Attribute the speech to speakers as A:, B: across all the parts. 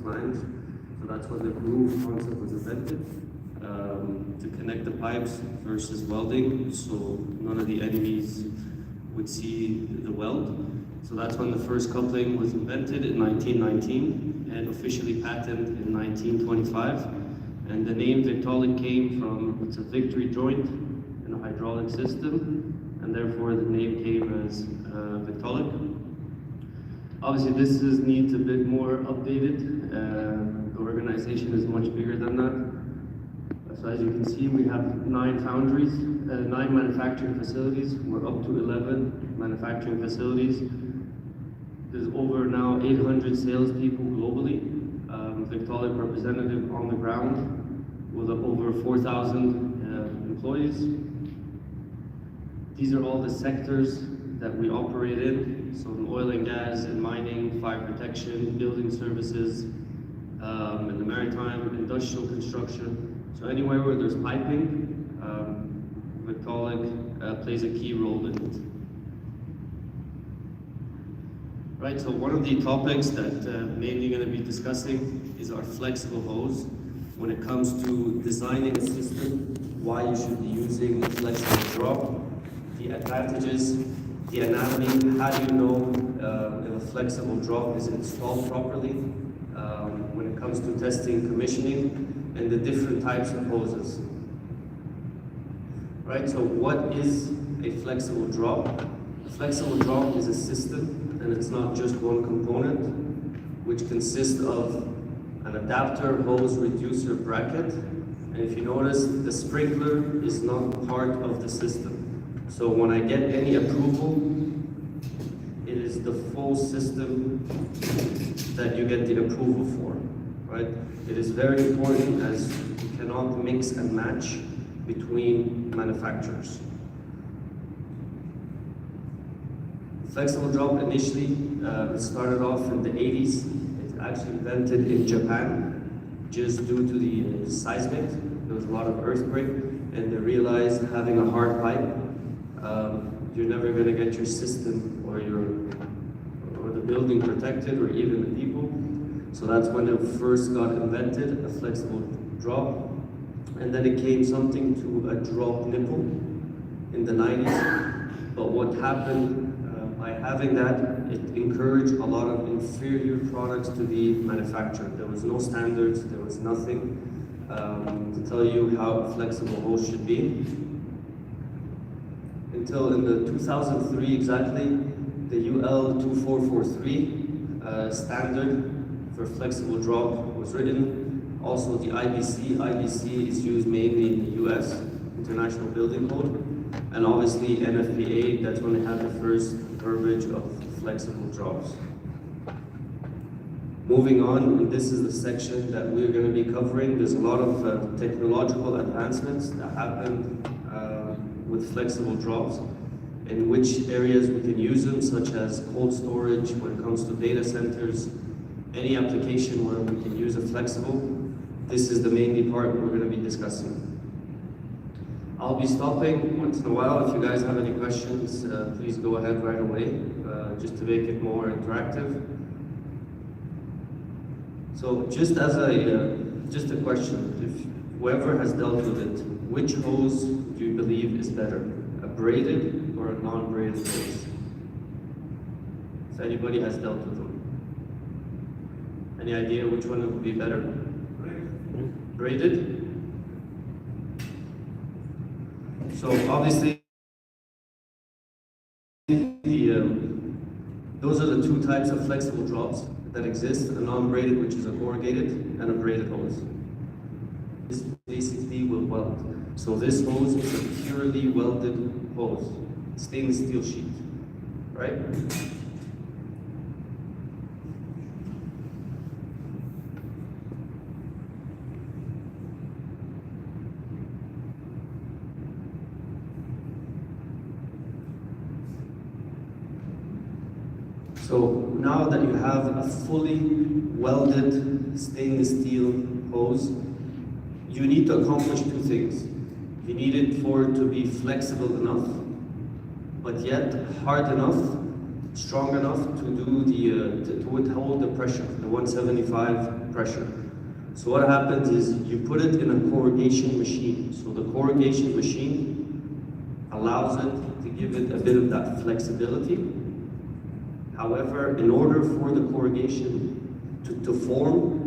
A: lines. So that's when the groove concept was invented, to connect the pipes versus welding, so none of the enemies would see the weld. So that's when the first coupling was invented in 1919 and officially patented in 1925. And the name Victolic came from, it's a victory joint in a hydraulic system, and therefore the name came as Victolic. Obviously this needs a bit more updated. The organization is much bigger than that. So as you can see, we have 9 foundries, 9 manufacturing facilities. We're up to 11 manufacturing facilities. There's over now 800 salespeople globally. Victolic representative on the ground with over 4,000 employees. These are all the sectors that we operate in. So in oil and gas, in mining, fire protection, building services, in the maritime, industrial construction. So anywhere where there's piping, Victolic plays a key role in it. Right, so one of the topics that mainly going to be discussing is our flexible hose. When it comes to designing a system, why you should be using a flexible drop, the advantages, the anatomy, how do you know if a flexible drop is installed properly, when it comes to testing, commissioning, and the different types of hoses. Right, so what is a flexible drop? A flexible drop is a system, and it's not just one component, which consists of an adapter, hose, reducer, bracket. And if you notice, the sprinkler is not part of the system. So when I get any approval, it is the full system that you get the approval for, right? It is very important as you cannot mix and match between manufacturers. Flexible drop initially, it started off in the 80s. It's actually invented in Japan, just due to the seismic. There was a lot of earthquake, and they realized having a hard pipe, you're never going to get your system or the building protected, or even the people. So that's when it first got invented, a flexible drop. And then it came something to a drop nipple in the 90s. But what happened by having that, it encouraged a lot of inferior products to be manufactured. There was no standards, there was nothing to tell you how a flexible hose should be. Until in the 2003 exactly, the UL 2443 standard for flexible drop was written. Also the IBC is used mainly in the US, International Building Code. And obviously NFPA, that's when they had the first verbiage of flexible drops. Moving on, this is the section that we're going to be covering. There's a lot of technological advancements that happened with flexible drops, in which areas we can use them, such as cold storage, when it comes to data centers, any application where we can use a flexible. This is the mainly part we're going to be discussing. I'll be stopping once in a while. If you guys have any questions, please go ahead right away, just to make it more interactive. So just as just a question, if whoever has dealt with it, which hose do you believe is better, a braided or a non-braided hose? If anybody has dealt with them. Any idea which one would be better? Braided? So obviously, those are the 2 types of flexible drops that exist, a non-braided, which is a corrugated, and a braided hose. This basically will weld. So this hose is a purely welded hose, stainless steel sheet, right? So now that you have a fully welded stainless steel hose, you need to accomplish 2 things. You need it for it to be flexible enough, but yet hard enough strong enough to do to withhold the pressure, the 175 pressure. So what happens is you put it in a corrugation machine. So the corrugation machine allows it to give it a bit of that flexibility. However, in order for the corrugation to form,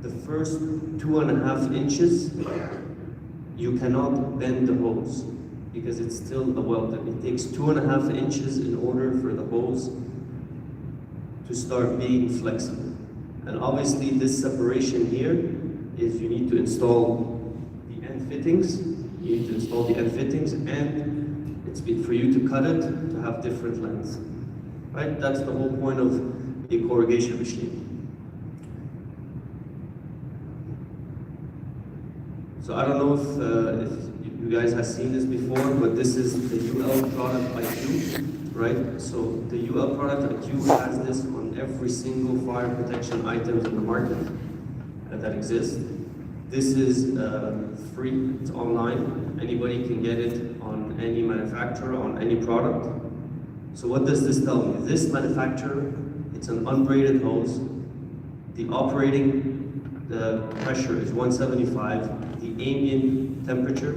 A: the first 2.5 inches, you cannot bend the hose because it's still a welded. It takes 2.5 inches in order for the hose to start being flexible. And obviously this separation here is you need to install the end fittings. You need to install the end fittings, and it's for you to cut it to have different lengths. Right? That's the whole point of a corrugation machine. So I don't know if you guys have seen this before, but this is the UL product IQ, right? So the UL product IQ has this on every single fire protection item in the market that exists. This is free, it's online. Anybody can get it on any manufacturer, on any product. So what does this tell me? This manufacturer, it's an unbraided hose. The pressure is 175. The ambient temperature,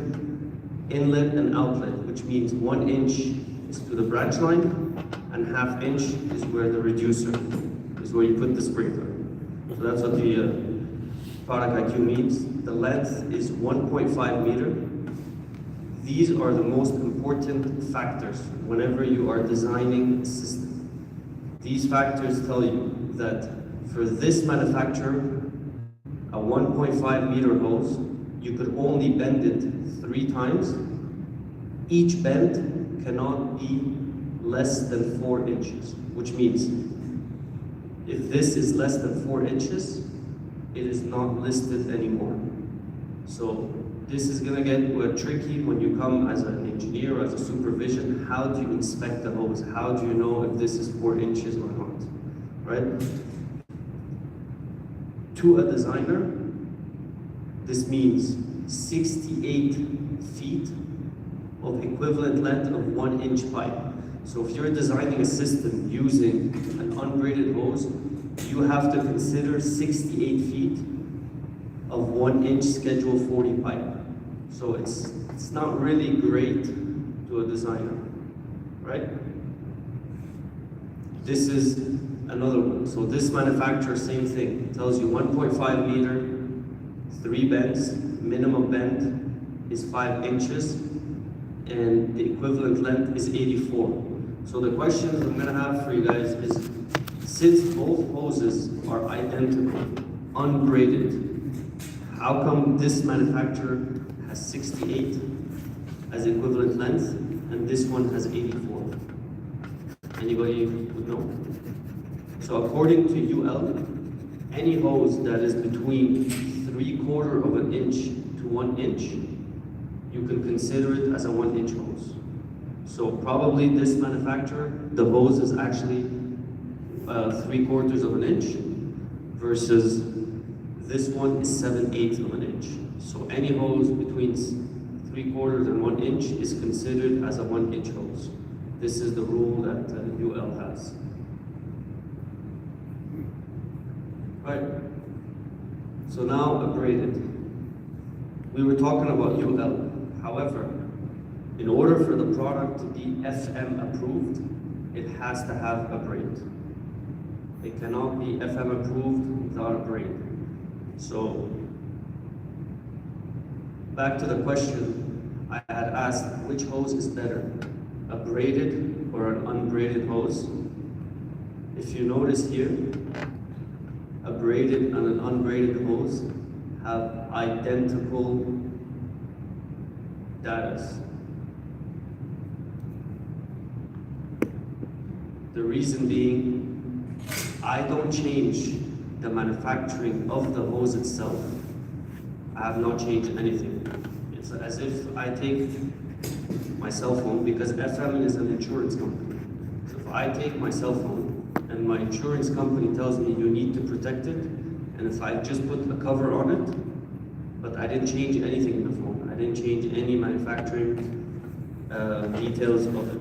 A: inlet and outlet, which means 1 inch is to the branch line, and 1/2 inch is where the reducer is, where you put the sprinkler. So that's what the product IQ means. The length is 1.5 meter. These are the most important factors whenever you are designing a system. These factors tell you that for this manufacturer, a 1.5 meter hose, you could only bend it 3 times. Each bend cannot be less than 4 inches, which means if this is less than 4 inches, it is not listed anymore. So this is gonna get tricky when you come as an engineer or as a supervision. How do you inspect the hose? How do you know if this is 4 inches or not, right? To a designer, this means 68 feet of equivalent length of 1 inch pipe. So if you're designing a system using an unbraided hose, you have to consider 68 feet of 1 inch Schedule 40 pipe. So it's not really great to a designer, right? This is another one. So this manufacturer, same thing. It tells you 1.5 meter, 3 bends, minimum bend is 5 inches, and the equivalent length is 84. So the questions I'm gonna have for you guys is, since both hoses are identical, unbraided, how come this manufacturer has 68 as equivalent length and this one has 84? Anybody would know? So according to UL, any hose that is between 3/4 of an inch to 1 inch, you can consider it as a 1 inch hose. So probably this manufacturer, the hose is actually 3/4 of an inch, versus this one is 7/8 of an inch. So any hose between 3/4 and 1 inch is considered as a 1 inch hose. This is the rule that UL has. Right. So now abraded. We were talking about UL. However, in order for the product to be FM approved, it has to have a braid. It cannot be FM approved without a braid. So, back to the question I had asked, which hose is better, a braided or an unbraided hose? If you notice here, a braided and an unbraided hose have identical data. The reason being, I don't change the manufacturing of the hose itself. I have not changed anything. It's as if I take my cell phone, because FM is an insurance company. So if I take my cell phone and my insurance company tells me you need to protect it, and if I just put a cover on it, but I didn't change anything in the phone, I didn't change any manufacturing details of it.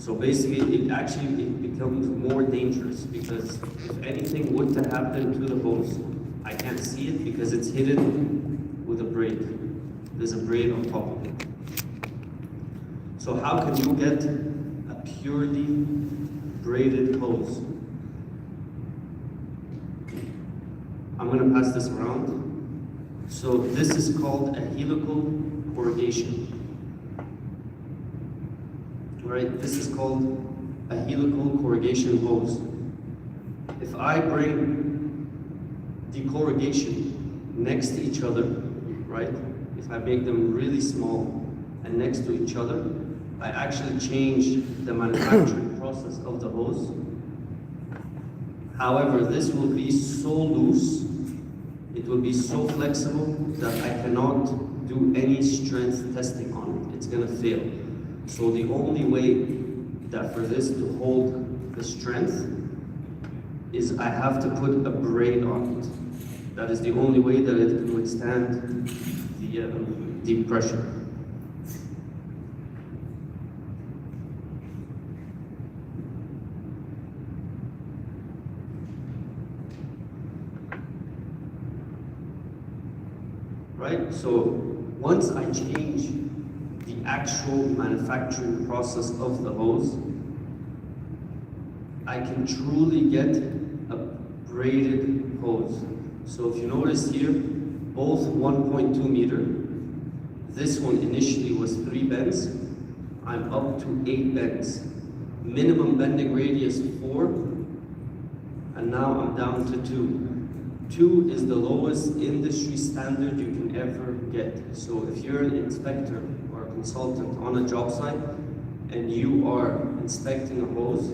A: So basically, it becomes more dangerous because if anything would to happen to the hose, I can't see it because it's hidden with a braid. There's a braid on top of it. So how can you get a purely braided hose? I'm going to pass this around. So this is called a helical corrugation. Right? This is called a helical corrugation hose. If I bring the corrugation next to each other, right? If I make them really small and next to each other, I actually change the manufacturing process of the hose. However, this will be so loose, it will be so flexible that I cannot do any strength testing on it. It's gonna fail. So the only way that for this to hold the strength is I have to put a braid on it. That is the only way that it can withstand the deep pressure. Right? So once I change the actual manufacturing process of the hose, I can truly get a braided hose. So if you notice here, both 1.2 meter, this one initially was 3 bends, I'm up to 8 bends. Minimum bending radius 4, and now I'm down to 2. 2 is the lowest industry standard you can ever get. So if you're an inspector or a consultant on a job site and you are inspecting a hose,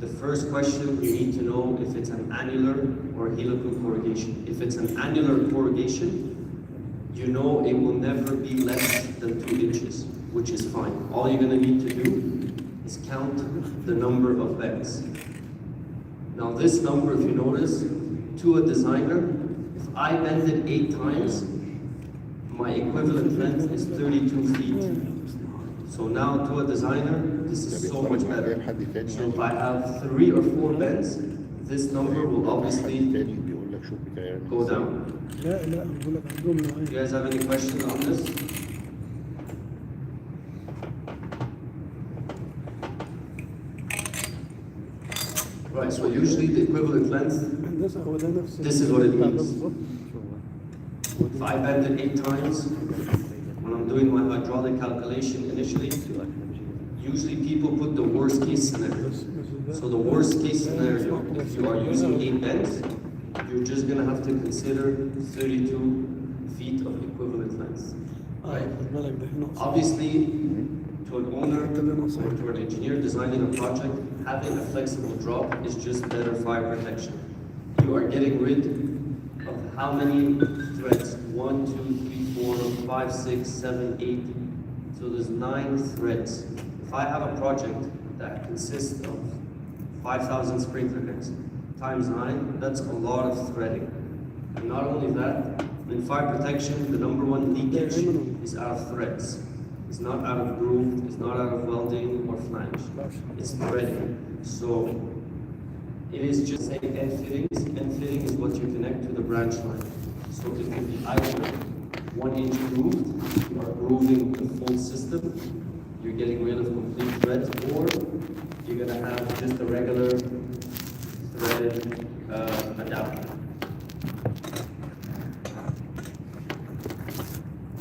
A: the first question you need to know if it's an annular or helical corrugation. If it's an annular corrugation, you know it will never be less than 2 inches, which is fine. All you're gonna need to do is count the number of bends. Now this number, if you notice, to a designer, if I bend it 8 times, my equivalent length is 32 feet. So now to a designer, this is so much better. So if I have 3 or 4 bends, this number will obviously go down. You guys have any questions on this? Right, so usually the equivalent length, this is what it means. If I bend it 8 times, when I'm doing my hydraulic calculation initially, usually people put the worst case scenario. So the worst case scenario, if you are using 8 bends, you're just gonna have to consider 32 feet of equivalent length. Right? Obviously, to an owner or to an engineer designing a project, having a flexible drop is just better fire protection. You are getting rid of how many threads? 1, 2, 3, 4, 5, 6, 7, 8. So there's 9 threads. If I have a project that consists of 5,000 sprinkler heads times 9, that's a lot of threading. And not only that, in fire protection, the number 1 leakage is out of threads. It's not out of groove, it's not out of welding or flange. It's threading. So it is just saying end fittings. End fitting is what you connect to the branch line. So it can be either 1 inch grooved, you are grooving the full system, you're getting rid of complete threads, or you're gonna have just a regular threaded adapter.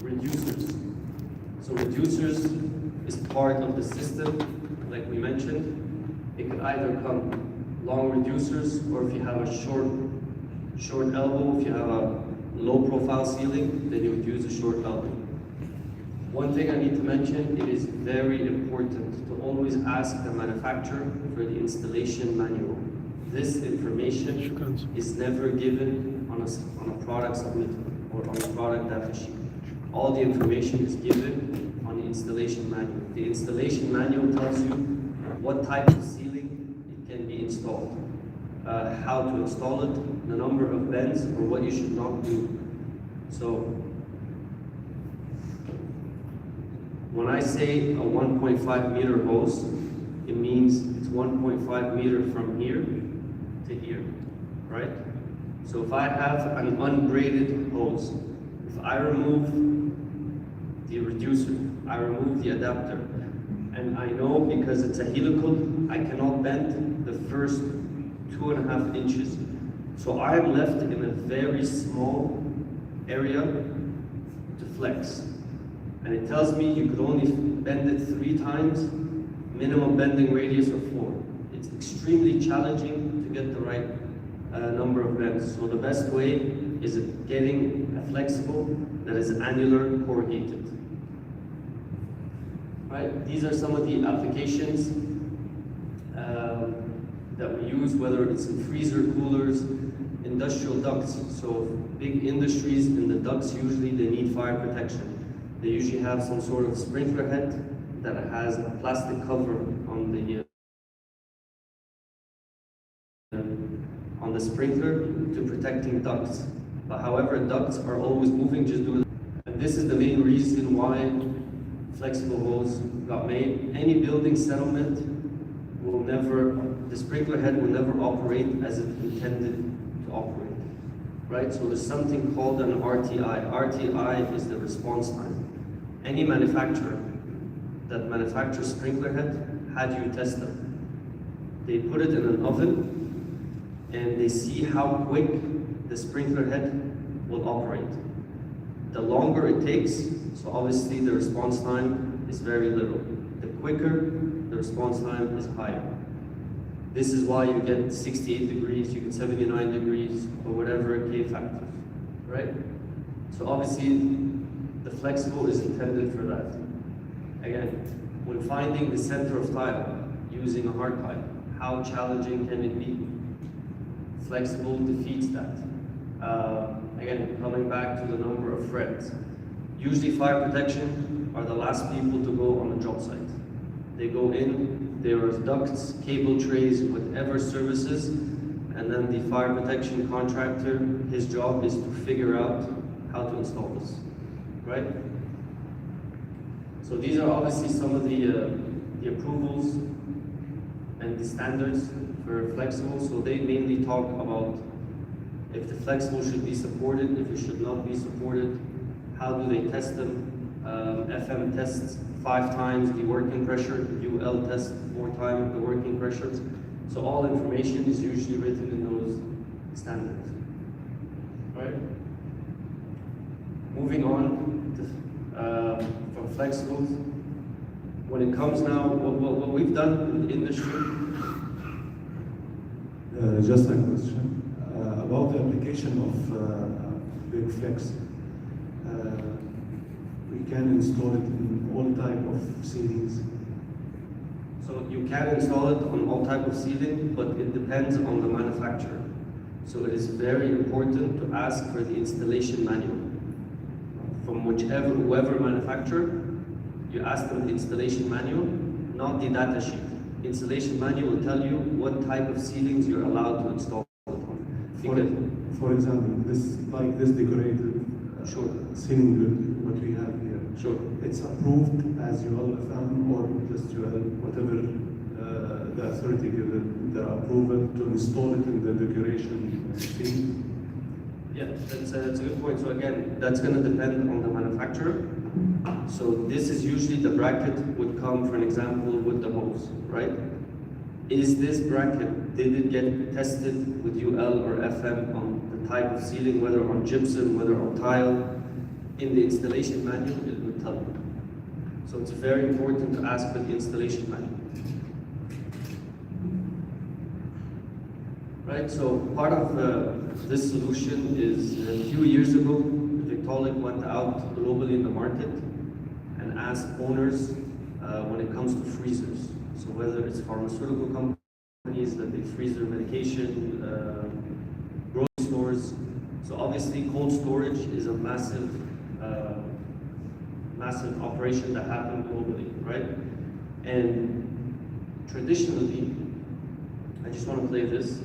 A: Reducers. So reducers is part of the system, like we mentioned. It could either come long reducers, or if you have a short elbow, if you have a low profile ceiling, then you would use a short elbow. One thing I need to mention, it is very important to always ask the manufacturer for the installation manual. This information is never given on a product submittal or on a product data sheet. All the information is given on the installation manual. The installation manual tells you what type of ceiling it can be installed, how to install it, the number of bends, or what you should not do. So, when I say a 1.5 meter hose, it means it's 1.5 meter from here to here, right? So if I have an unbraided hose, if I remove the reducer, I remove the adapter, and I know because it's a helical, I cannot bend the first 2.5 inches. So I'm left in a very small area to flex. And it tells me you could only bend it 3 times, minimum bending radius of 4. It's extremely challenging to get the right number of bends. So the best way is getting a flexible that is annular corrugated. Right? These are some of the applications that we use, whether it's in freezer coolers, industrial ducts. So big industries in the ducts, usually they need fire protection. They usually have some sort of sprinkler head that has a plastic cover on the sprinkler to protecting ducts. But however, ducts are always moving, just do it. And this is the main reason why flexible hose got made. Any building settlement will never, the sprinkler head will never operate as it intended to operate, right? So there's something called an RTI. RTI is the response time. Any manufacturer that manufactures sprinkler head, how do you test them? They put it in an oven and they see how quick the sprinkler head will operate. The longer it takes, so obviously the response time is very little. The quicker, the response time is higher. This is why you get 68 degrees, you get 79 degrees, or whatever K factors, right? So obviously, the flexible is intended for that. Again, when finding the center of tile using a hard pipe, how challenging can it be? Flexible defeats that. Again, coming back to the number of threads. Usually fire protection are the last people to go on the job site. They go in, there are ducts, cable trays, whatever services, and then the fire protection contractor, his job is to figure out how to install this, right? So these are obviously some of the approvals and the standards for flexible. So they mainly talk about if the flexible should be supported, if it should not be supported, how do they test them? FM tests 5 times the working pressure, UL tests 4 times the working pressure. So all information is usually written in those standards, right? Moving on to, from flexibles, when it comes now, what we've done in the industry.
B: Just a question about the application of Big Flex. We can install it in all type of ceilings.
A: So you can install it on all type of ceiling, but it depends on the manufacturer. So it is very important to ask for the installation manual. From whoever manufacturer, you ask them the installation manual, not the data sheet. Installation manual will tell you what type of ceilings you're allowed to install it on.
B: For example, this decorated
A: sure.
B: ceiling grid, what we have here.
A: Sure.
B: It's approved as ULFM or just UL, whatever the authority gives the approval to install it in the decoration ceiling.
A: Yeah, that's a good point. So again, that's going to depend on the manufacturer. So this is usually the bracket would come, for an example, with the hose, right? Is this bracket, did it get tested with UL or FM on the type of ceiling, whether on gypsum, whether on tile? In the installation manual, it would tell you. So it's very important to ask for the installation manual. Right, so part of this solution is a few years ago, Victolic went out globally in the market and asked owners when it comes to freezers. So whether it's pharmaceutical companies that they freeze their medication, grocery stores. So obviously cold storage is a massive operation that happened globally, right? And traditionally, I just want to play this.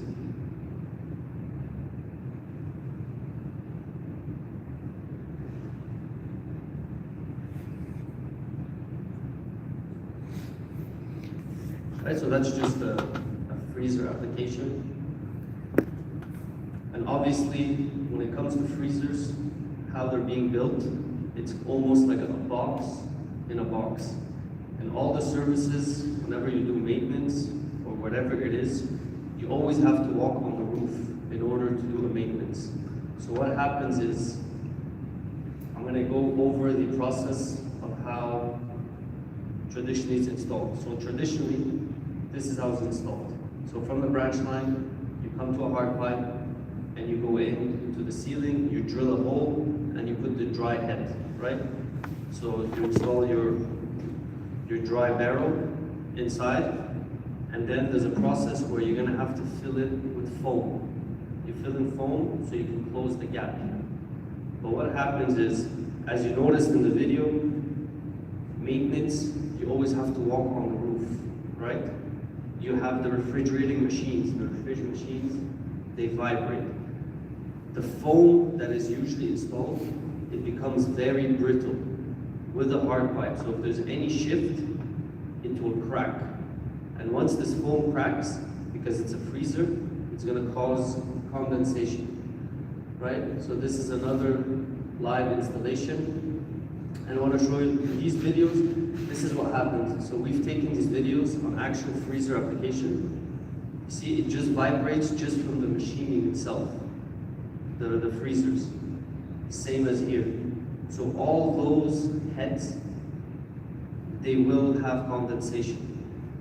A: right? So that's just a freezer application. And obviously, when it comes to freezers, how they're being built, it's almost like a box in a box. And all the services, whenever you do maintenance or whatever it is, you always have to walk on the roof in order to do a maintenance. So what happens is, I'm gonna go over the process of how traditionally it's installed. So traditionally, this is how it's installed. So from the branch line, you come to a hard pipe, and you go into the ceiling, you drill a hole, and you put the dry head, right? So you install your dry barrel inside, and then there's a process where you're gonna have to fill it with foam. You fill in foam so you can close the gap. But what happens is, as you noticed in the video, maintenance, you always have to walk on the roof, right? You have the refrigerating machines. The refrigerating machines, they vibrate. The foam that is usually installed, it becomes very brittle with the hard pipe. So if there's any shift, it will crack. And once this foam cracks, because it's a freezer, it's gonna cause condensation, right? So this is another live installation. And I want to show you these videos. This is what happens. So we've taken these videos on actual freezer application. You see, it just vibrates just from the machining itself, the freezers. Same as here. So all those heads, they will have condensation.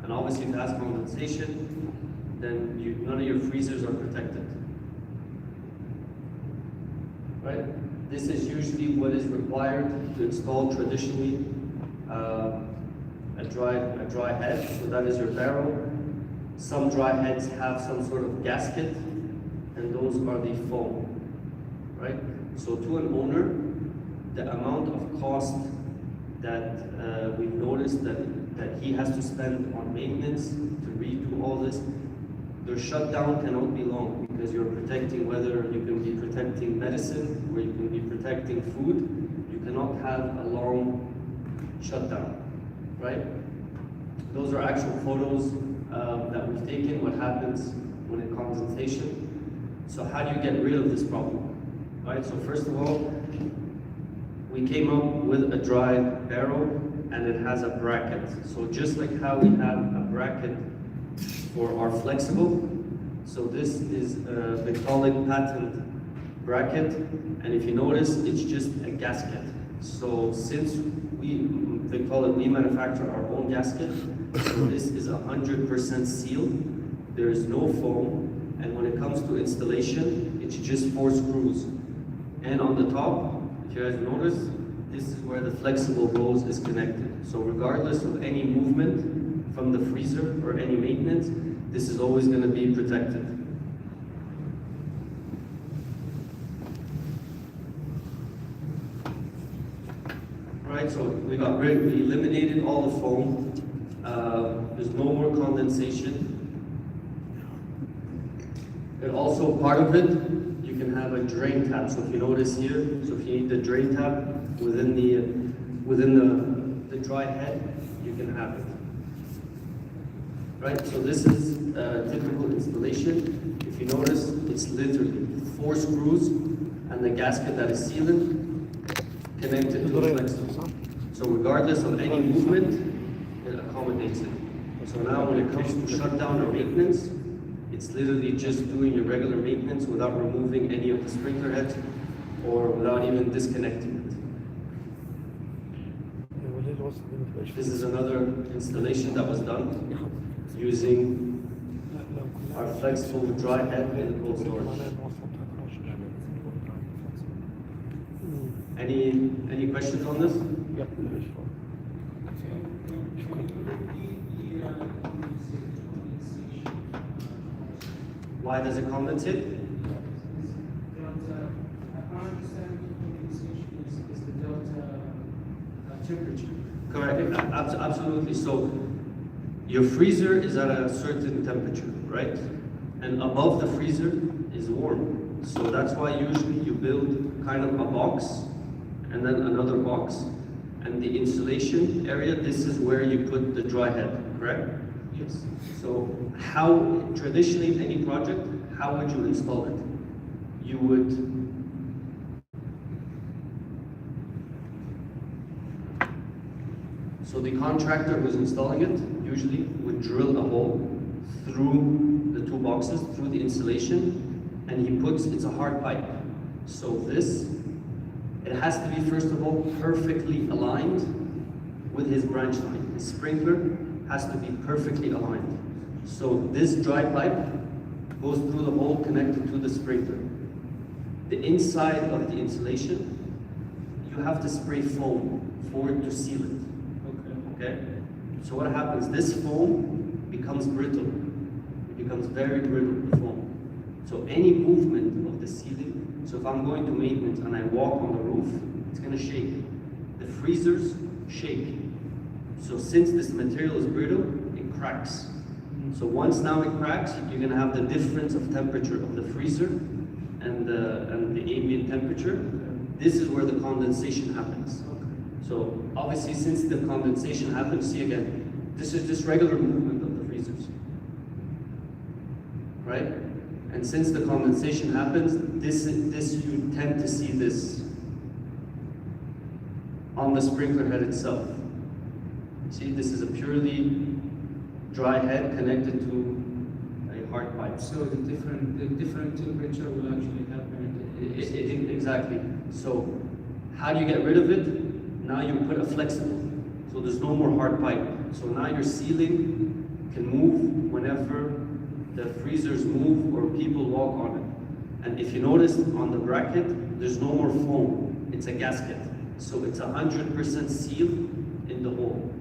A: And obviously if it has condensation, then none of your freezers are protected. Right? This is usually what is required to install traditionally a dry head. So that is your barrel. Some dry heads have some sort of gasket, and those are the foam. Right? So to an owner, the amount of cost that we've noticed that he has to spend on maintenance to redo all this, their shutdown cannot be long, because you're protecting, whether you can be protecting medicine or you can be protecting food. You cannot have a long shutdown, right? Those are actual photos that we've taken, what happens when it condensation. So how do you get rid of this problem? Right, so first of all, we came up with a dry barrel, and it has a bracket. So just like how we have a bracket for our flexible, so this is a Victolic patent bracket, and if you notice, it's just a gasket. So since Victolic, we manufacture our own gasket, so this is 100% sealed. There is no foam, and when it comes to installation, it's just 4 screws. And on the top, if you guys notice, this is where the flexible hose is connected. So regardless of any movement from the freezer or any maintenance, this is always going to be protected. Right, so we eliminated all the foam. There's no more condensation. And also part of it, you can have a drain tap. So if you notice here, so if you need the drain tap within the dry head, you can have it. Right, so this is a typical installation. If you notice, it's literally 4 screws and the gasket that is sealing connected to the flexible. So regardless of any movement, it accommodates it. So now when it comes to shutdown or maintenance, it's literally just doing your regular maintenance without removing any of the sprinkler heads or without even disconnecting it. This is another installation that was done using our flexible dry head in cold storage. Any questions on this? Why does it condensate?
C: Temperature.
A: Correct, absolutely. So your freezer is at a certain temperature, right? And above the freezer is warm. So that's why usually you build kind of a box and then another box. And the insulation area, this is where you put the dry head, correct?
C: Yes.
A: So how, traditionally in any project, how would you install it? You would So the contractor who's installing it usually would drill a hole through the two boxes, through the insulation, and he puts, it's a hard pipe. So this, it has to be first of all perfectly aligned with his branch line. His sprinkler has to be perfectly aligned. So this dry pipe goes through the hole connected to the sprinkler. The inside of the insulation, you have to spray foam for it to seal it. Okay? So what happens? This foam becomes brittle. It becomes very brittle, the foam. So any movement of the ceiling, so if I'm going to maintenance and I walk on the roof, it's going to shake. The freezers shake. So since this material is brittle, it cracks. So once now it cracks, you're going to have the difference of temperature of the freezer and the ambient temperature. This is where the condensation happens. So obviously, since the condensation happens, see again, this is just regular movement of the freezers, right? And since the condensation happens, this you tend to see this on the sprinkler head itself. See, this is a purely dry head connected to a hard pipe.
C: So the different temperature will actually happen.
A: Exactly. So how do you get rid of it? Now you put a flexible, so there's no more hard pipe. So now your ceiling can move whenever the freezers move or people walk on it. And if you notice on the bracket, there's no more foam. It's a gasket. So it's 100% sealed in the hole.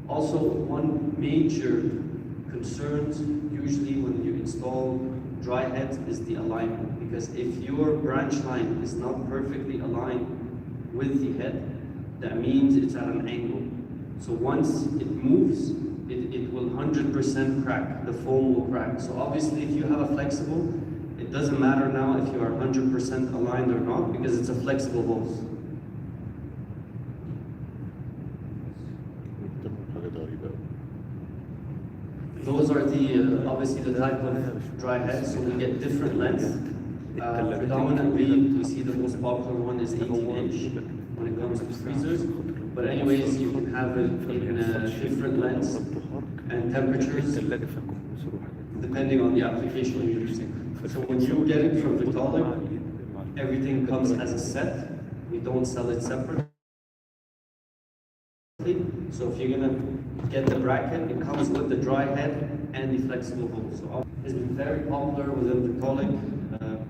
A: Also, one major concerns usually when you install dry heads is the alignment, because if your branch line is not perfectly aligned with the head, that means it's at an angle. So once it moves, it will 100% crack, the foam will crack. So obviously if you have a flexible, it doesn't matter now if you are 100% aligned or not, because it's a flexible hose. Those are the, obviously the type of dry heads, so we get different lengths. Predominantly, we see the most popular one is 18-inch when it comes to freezers. But anyways, you can have it in different lengths and temperatures depending on the application you're using. So when you get it from Victolic, everything comes as a set. We don't sell it separately. So if you're gonna get the bracket, it comes with the dry head and the flexible hole. So it's been very popular within Victolic.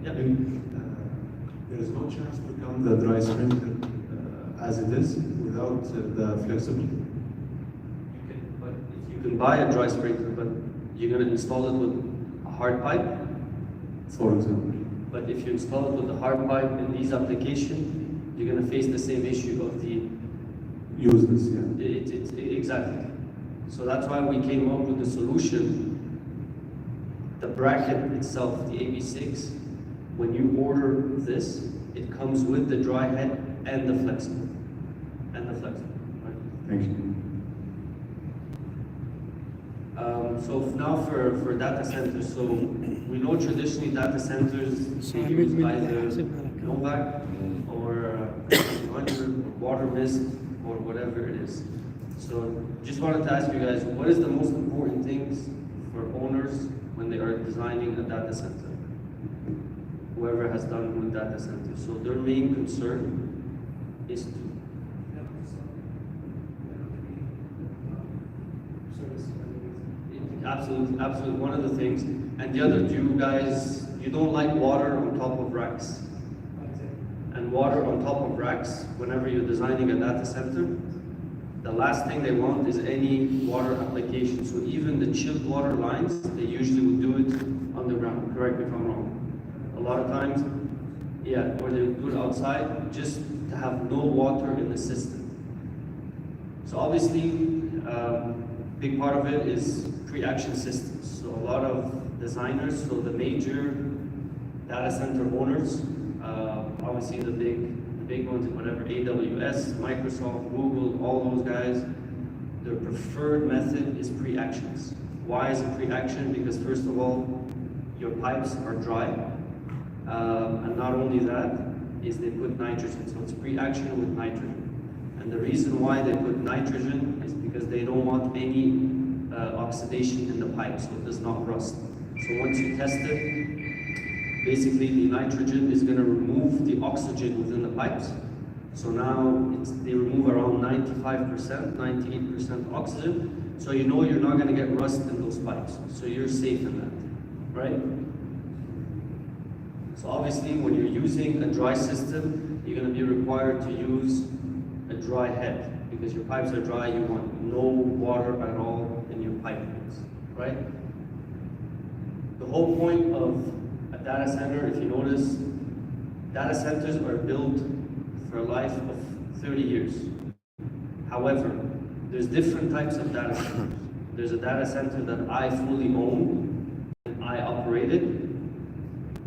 B: There is no chance to come the dry sprinkler as it is without the flexible.
A: Okay, but if you can buy a dry sprinkler, but you're gonna install it with a hard pipe,
B: For example.
A: but if you install it with a hard pipe in these applications, you're gonna face the same issue of the
B: Useless, yeah.
A: exactly. So that's why we came up with the solution. The bracket itself, the AB6, when you order this, it comes with the dry head and the flexible. Right?
B: Thank you.
A: So now for data centers, so we know traditionally data centers they use either Novak or 200 or water mist or whatever it is. So just wanted to ask you guys, what is the most important things for owners when they are designing a data center? Whoever has done with data centers. So their main concern is to absolutely one of the things. And the other two guys, you don't like water on top of racks. And water on top of racks, whenever you're designing a data center, the last thing they want is any water application. So even the chilled water lines, they usually would do it underground. Correct me if I'm wrong. A lot of times, yeah, or they would do it outside just to have no water in the system. So obviously, big part of it is pre-action systems. So a lot of designers, so the major data center owners, obviously the big ones, whatever, AWS, Microsoft, Google, all those guys, their preferred method is pre-actions. Why is it pre-action? Because first of all, your pipes are dry, and not only that, is they put nitrogen, so it's pre-action with nitrogen. And the reason why they put nitrogen is because they don't want any oxidation in the pipe, so it does not rust. So once you test it, basically the nitrogen is going to remove the oxygen within the pipes. So now they remove around 95%, 98% oxygen. So you know you're not going to get rust in those pipes. So you're safe in that, right? So obviously when you're using a dry system, you're going to be required to use a dry head. Because your pipes are dry, you want no water at all in your pipelines, right? The whole point of a data center, if you notice, data centers are built for a life of 30 years. However, there's different types of data centers. There's a data center that I fully own and I operated,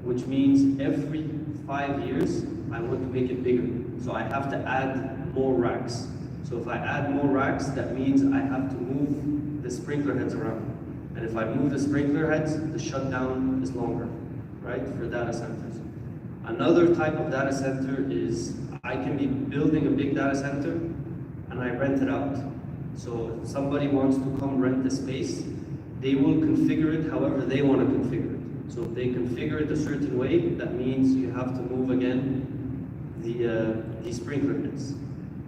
A: which means every 5 years I want to make it bigger. So I have to add more racks. So if I add more racks, that means I have to move the sprinkler heads around. And if I move the sprinkler heads, the shutdown is longer, right, for data centers. Another type of data center is I can be building a big data center and I rent it out. So if somebody wants to come rent the space, they will configure it however they want to configure it. So if they configure it a certain way, that means you have to move again the sprinkler heads,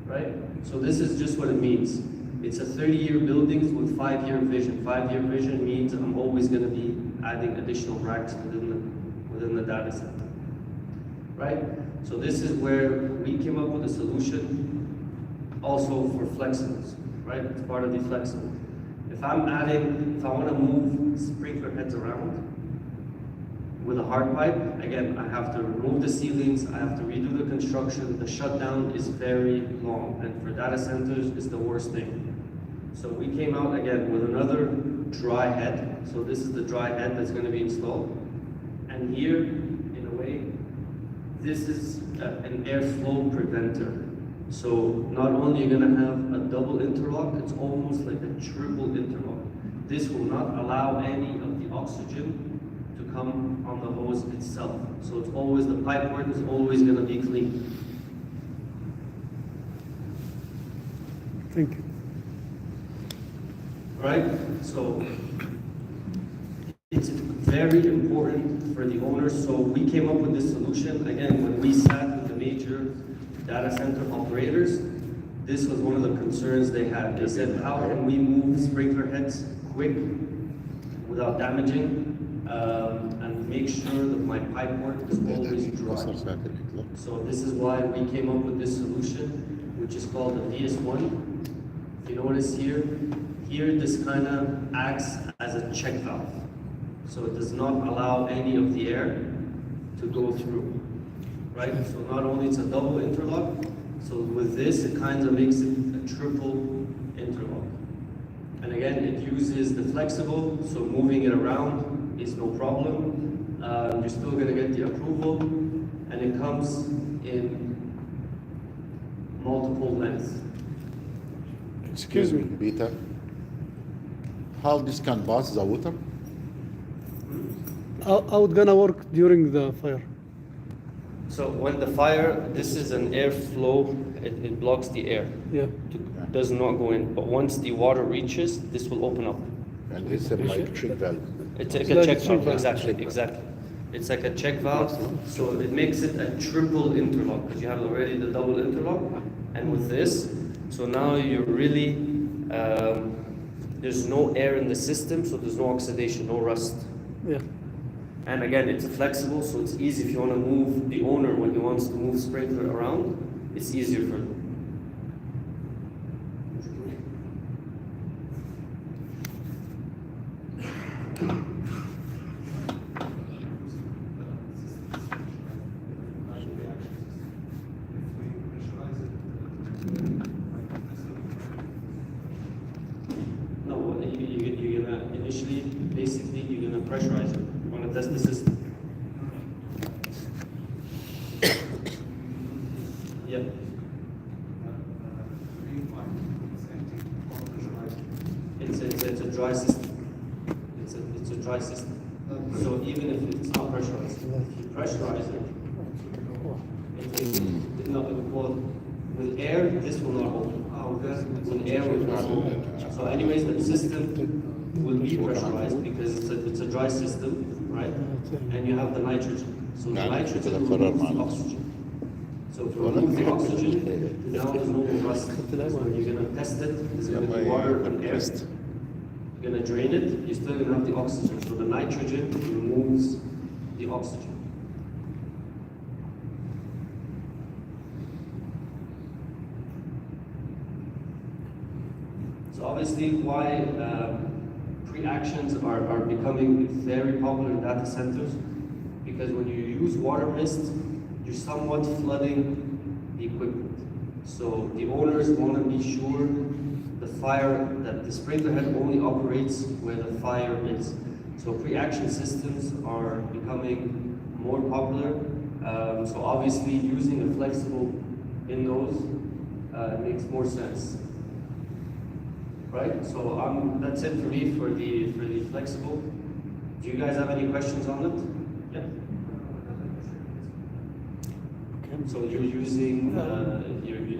A: right? So this is just what it means. It's a 30-year building with 5-year vision. 5-year vision means I'm always going to be adding additional racks within the data center, right? So this is where we came up with a solution also for flexibles, right? It's part of the flexible. If I want to move sprinkler heads around with a hard pipe, again, I have to remove the ceilings, I have to redo the construction, the shutdown is very long, and for data centers, it's the worst thing. So we came out again with another dry head. So this is the dry head that's going to be installed. And here, in a way, this is an airflow preventer. So not only are you going to have a double interlock, it's almost like a triple interlock. This will not allow any of the oxygen to come on the hose itself. So it's always, the pipework is always going to be clean.
D: Thank you.
A: Right? So it's very important for the owners. So we came up with this solution. Again, when we sat with the major data center operators, this was one of the concerns they had. They said, how can we move sprinkler heads quick without damaging and make sure that my pipework is always dry. So this is why we came up with this solution, which is called the VS1. If you notice here this kind of acts as a check valve. So it does not allow any of the air to go through, right? So not only it's a double interlock, so with this it kind of makes it a triple interlock. And again, it uses the flexible, so moving it around is no problem. You're still going to get the approval, and it comes in multiple lengths.
D: Excuse me.
E: Peter, how this can pass the water?
D: How it gonna work during the fire?
A: So when the fire, this is an airflow, it blocks the air.
D: Yeah.
A: It does not go in, but once the water reaches, this will open up.
E: And it's a like check valve.
A: It's like
D: It's like
A: a check
D: a check
A: valve,
D: valve.
A: exactly. It's like a check valve, so it makes it a triple interlock, because you have already the double interlock, and with this, so now you're really, there's no air in the system, so there's no oxidation, no rust.
D: Yeah.
A: And again, it's flexible, so it's easy if you want to move the owner when he wants to move sprinkler around, it's easier for him. No, you're gonna initially, basically, you're gonna pressurize it. You wanna test the system. it's a dry system. So even if it's not pressurized, if you pressurize it, well, with air, this will not open. With air, it will not open. So anyways, the system will be pressurized because it's a dry system, right? And you have the nitrogen. So the nitrogen removes the oxygen. So if you remove the oxygen, now there's no more rust. So when you're going to test it, there's going to be water and air. You're going to drain it, you're still going to have the oxygen. So the nitrogen removes the oxygen. So obviously why pre-actions are becoming very popular in data centers, because when you use water mist, you're somewhat flooding the equipment. So the owners want to be sure that the sprinkler head only operates where the fire is. So pre-action systems are becoming more popular. So obviously using a flexible in those makes more sense. Right? So that's it for me for the flexible. Do you guys have any questions on it? Yeah. So you're using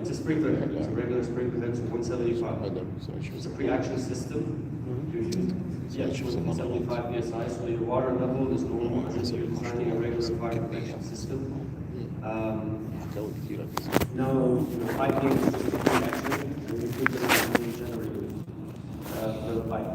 A: it's a sprinkler head, it's a regular sprinkler head, so 175. It's a pre-action system. You're using 175 psi, so your water level is normal as if you're designing a regular fire protection system. Now, piping is just a pre-action, and you put it in the generator for the pipe.